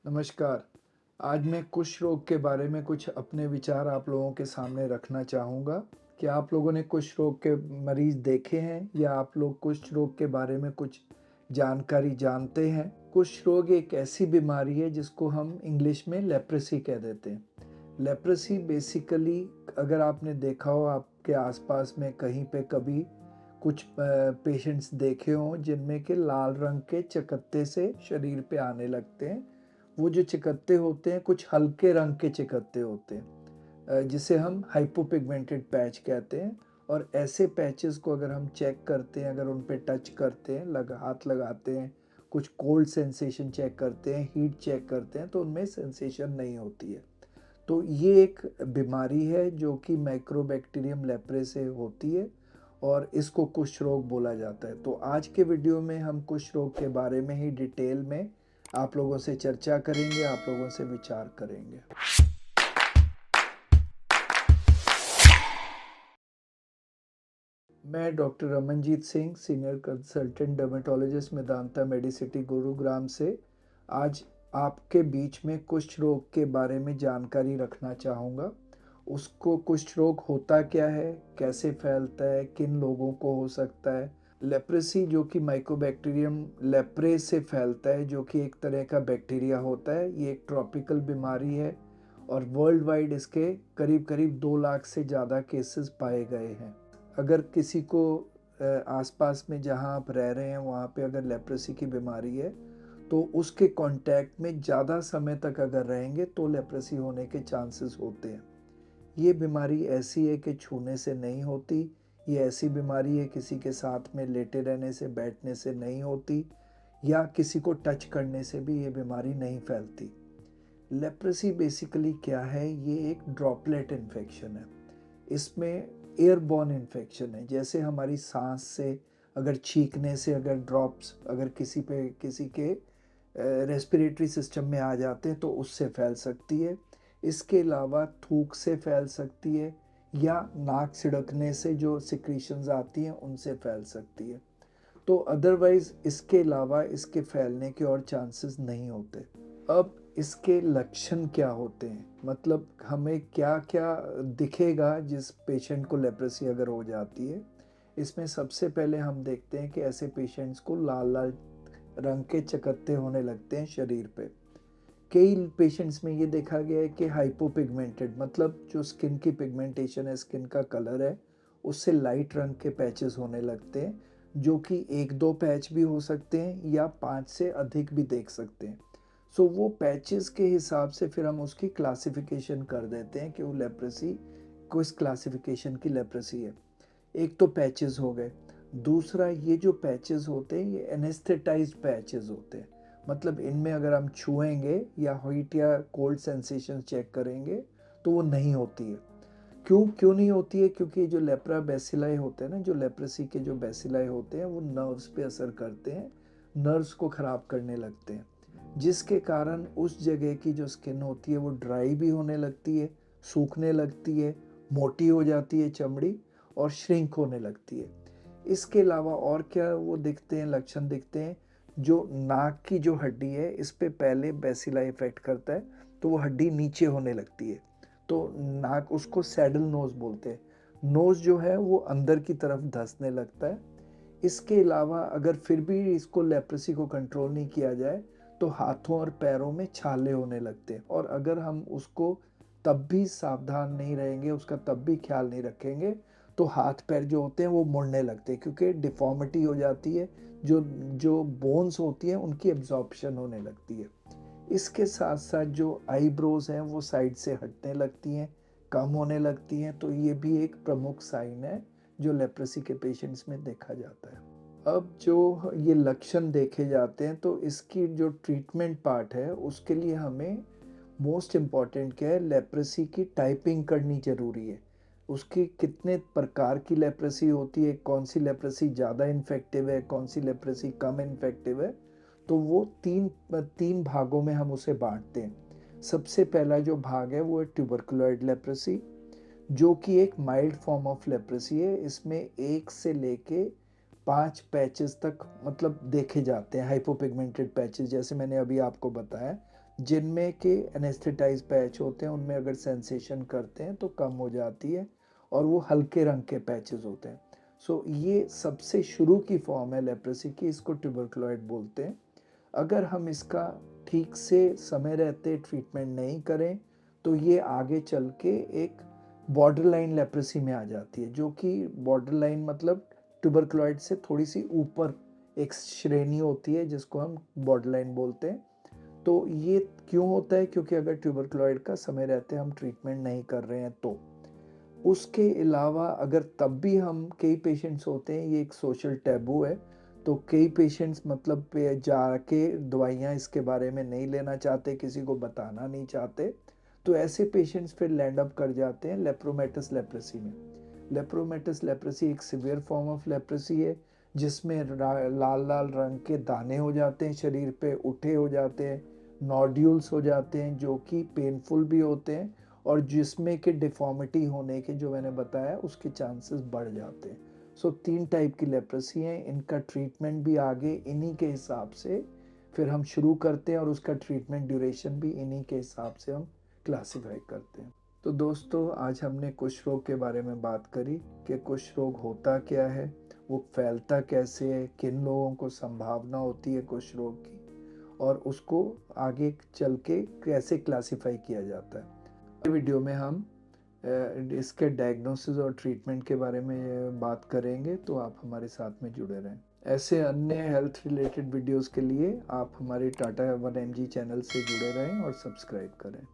नमस्कार। आज मैं कुष्ठ रोग के बारे में कुछ अपने विचार आप लोगों के सामने रखना चाहूँगा। क्या आप लोगों ने कुष्ठ रोग के मरीज़ देखे हैं या आप लोग कुष्ठ रोग के बारे में कुछ जानकारी जानते हैं? कुष्ठ रोग एक ऐसी बीमारी है जिसको हम इंग्लिश में लेप्रेसी कह देते हैं। लेप्रेसी बेसिकली अगर आपने देखा हो आपके आस-पास में कहीं पे कभी कुछ पेशेंट्स देखे हों जिनमें के लाल रंग के चकत्ते से शरीर पे आने लगते हैं। वो जो चिकत्ते होते हैं कुछ हल्के रंग के चिकत्ते होते हैं, जिसे हम हाइपोपिगमेंटेड पैच कहते हैं। और ऐसे पैचेस को अगर हम चेक करते हैं, अगर उन पे टच करते हैं, हाथ लगाते हैं, कुछ कोल्ड सेंसेशन चेक करते हैं, हीट चेक करते हैं, तो उनमें सेंसेशन नहीं होती है। तो ये एक बीमारी है जो कि माइक्रोबैक्टीरियम लेप्रे से होती है और इसको कुष्ठ रोग बोला जाता है। तो आज के वीडियो में हम कुष्ठ रोग के बारे में ही डिटेल में आप लोगों से चर्चा करेंगे, आप लोगों से विचार करेंगे। मैं doctor Ramanjeet Singh, senior consultant dermatologist Medanta Medicity Gurugram से आज आपके बीच में कुष्ठ रोग के बारे में जानकारी रखना चाहूँगा। उसको कुष्ठ रोग होता क्या है, कैसे फैलता है, किन लोगों को हो सकता है। लेप्रेसी जो कि माइकोबैक्टीरियम लेप्रे से फैलता है, जो कि एक तरह का बैक्टीरिया होता है। ये एक ट्रॉपिकल बीमारी है और वर्ल्ड वाइड इसके करीब-करीब 2 लाख से ज़्यादा केसेस पाए गए हैं। अगर किसी को आसपास में जहाँ आप रह रहे हैं वहाँ पे अगर लेप्रेसी की बीमारी है तो उसके कांटेक्ट में ज़्यादा समय तक अगर रहेंगे तो लेप्रेसी होने के चांसेस होते हैं। ये बीमारी ऐसी है कि छूने से नहीं होती। ये ऐसी बीमारी है किसी के साथ में लेटे रहने से, बैठने से नहीं होती या किसी को टच करने से भी ये बीमारी नहीं फैलती। लेप्रेसी बेसिकली क्या है? ये एक ड्रॉपलेट इन्फेक्शन है। इसमें एयरबॉर्न इन्फेक्शन है। जैसे हमारी सांस से, अगर छींकने से अगर ड्रॉप्स अगर किसी के रेस्पिरेटरी सिस्टम में आ जाते हैं तो उससे फैल सकती है। इसके अलावा थूक से फैल सकती है या नाक छिड़कने से जो सिक्रीशंस आती हैं उनसे फैल सकती है। तो अदरवाइज़ इसके अलावा इसके फैलने के और चांसेस नहीं होते। अब इसके लक्षण क्या होते हैं? मतलब हमें क्या-क्या दिखेगा जिस पेशेंट को लेप्रेसी अगर हो जाती है? इसमें सबसे पहले हम देखते हैं कि ऐसे पेशेंट्स को लाल-लाल रंग के चकत्ते होने लगते हैं शरीर पे। कई पेशेंट्स में ये देखा गया है कि हाइपोपिगमेंटेड मतलब जो स्किन की पिगमेंटेशन है, स्किन का कलर है, उससे लाइट रंग के पैचेस होने लगते हैं, जो कि 1-2 पैच भी हो सकते हैं या 5 से अधिक भी देख सकते हैं। सो वो पैचेस के हिसाब से फिर हम उसकी क्लासिफिकेशन कर देते हैं कि वो लेप्रेसी किस क्लासिफिकेशन की लेप्रेसी है। एक तो पैचेस हो गए। दूसरा ये जो पैचेस होते हैं ये एनेस्थेटाइज्ड पैचेस होते हैं। मतलब इनमें अगर हम छुएँगे या हीट या कोल्ड सेंसेशन चेक करेंगे तो वो नहीं होती है। क्यों नहीं होती है? क्योंकि जो लेप्रा बेसिलाई होते हैं ना, जो लेप्रेसी के जो बेसिलाई होते हैं वो नर्व्स पे असर करते हैं, नर्व्स को ख़राब करने लगते हैं। जिसके कारण उस जगह की जो स्किन होती है वो ड्राई भी होने लगती है, सूखने लगती है, मोटी हो जाती है चमड़ी और श्रिंक होने लगती है। इसके अलावा और क्या वो दिखते हैं, लक्षण दिखते हैं? जो नाक की जो हड्डी है इस पे पहले बेसिलाई इफ़ेक्ट करता है, तो वो हड्डी नीचे होने लगती है। तो नाक उसको सैडल नोज़ बोलते हैं। नोज़ जो है वो अंदर की तरफ धँसने लगता है। इसके अलावा अगर फिर भी इसको लेप्रेसी को कंट्रोल नहीं किया जाए तो हाथों और पैरों में छाले होने लगते हैं और अगर हम उसको तब भी सावधान नहीं रहेंगे, उसका तब भी ख्याल नहीं रखेंगे तो हाथ पैर जो होते हैं वो मुड़ने लगते हैं क्योंकि डिफ़ॉर्मिटी हो जाती है। जो जो बोन्स होती हैं उनकी एब्ज़ॉर्प्शन होने लगती है। इसके साथ-साथ जो आईब्रोज़ हैं वो साइड से हटने लगती हैं, कम होने लगती हैं, तो ये भी एक प्रमुख साइन है जो लेप्रेसी के पेशेंट्स में देखा जाता है। अब जो ये लक्षण देखे जाते हैं तो इसकी जो ट्रीटमेंट पार्ट है उसके लिए हमें मोस्ट इम्पॉर्टेंट क्या है, लेप्रेसी की टाइपिंग करनी ज़रूरी है। उसकी कितने प्रकार की लेप्रेसी होती है, कौन-सी लेप्रेसी ज़्यादा इन्फेक्टिव है, कौन-सी लेप्रेसी कम इन्फेक्टिव है, तो वो 3 भागों में हम उसे बाँटते हैं। सबसे पहला जो भाग है वो है ट्यूबरकुलॉइड लेप्रेसी, जो कि एक माइल्ड फॉर्म ऑफ लेप्रेसी है। इसमें 1 से लेके 5 पैचेस तक मतलब देखे जाते हैं, हाइपोपिगमेंटेड पैचेस जैसे मैंने अभी आपको बताया। जिनमें के एनेस्थेटाइज पैच होते हैं, उनमें अगर सेंसेशन करते हैं तो कम हो जाती है और वो हल्के रंग के पैचेस होते हैं। सो ये सबसे शुरू की फॉर्म है लेप्रेसी की, इसको ट्यूबरकुलोइड बोलते हैं। अगर हम इसका ठीक से समय रहते ट्रीटमेंट नहीं करें तो ये आगे चल के एक बॉर्डर लाइन लेप्रेसी में आ जाती है, जो कि बॉर्डर लाइन मतलब ट्यूबरकुलोइड से थोड़ी सी ऊपर एक श्रेणी होती है जिसको हम बॉर्डर लाइन बोलते हैं। तो ये क्यों होता है? क्योंकि अगर ट्यूबरकुलोइड का समय रहते हम ट्रीटमेंट नहीं कर रहे हैं तो। उसके अलावा अगर तब भी हम, कई पेशेंट्स होते हैं, ये एक सोशल टैबू है, तो कई पेशेंट्स मतलब पे जाके दवाइयाँ इसके बारे में नहीं लेना चाहते, किसी को बताना नहीं चाहते, तो ऐसे पेशेंट्स फिर लैंड अप कर जाते हैं लेप्रोमेटस लेप्रेसी में। लेप्रोमेटस लेप्रेसी एक सिवियर फॉर्म ऑफ लेप्रेसी है जिसमें लाल लाल रंग के दाने हो जाते हैं, शरीर पे उठे हो जाते हैं, नोड्यूल्स हो जाते हैं जो कि पेनफुल भी होते हैं, और जिसमें के डिफॉर्मिटी होने के, जो मैंने बताया, उसके चांसेस बढ़ जाते हैं। सो 3 टाइप की लेप्रेसी हैं, इनका ट्रीटमेंट भी आगे इन्हीं के हिसाब से फिर हम शुरू करते हैं और उसका ट्रीटमेंट ड्यूरेशन भी इन्हीं के हिसाब से हम क्लासीफाई करते हैं। तो दोस्तों, आज हमने कुष्ठ रोग के बारे में बात करी कि कुष्ठ रोग होता क्या है, वो फैलता कैसे है, किन लोगों को संभावना होती है कुष्ठ रोग की, और उसको आगे चल के कैसे क्लासीफाई किया जाता है। वीडियो में हम इसके डायग्नोसिस और ट्रीटमेंट के बारे में बात करेंगे, तो आप हमारे साथ में जुड़े रहें। ऐसे अन्य हेल्थ रिलेटेड वीडियोस के लिए आप हमारे टाटा 1mg चैनल से जुड़े रहें और सब्सक्राइब करें।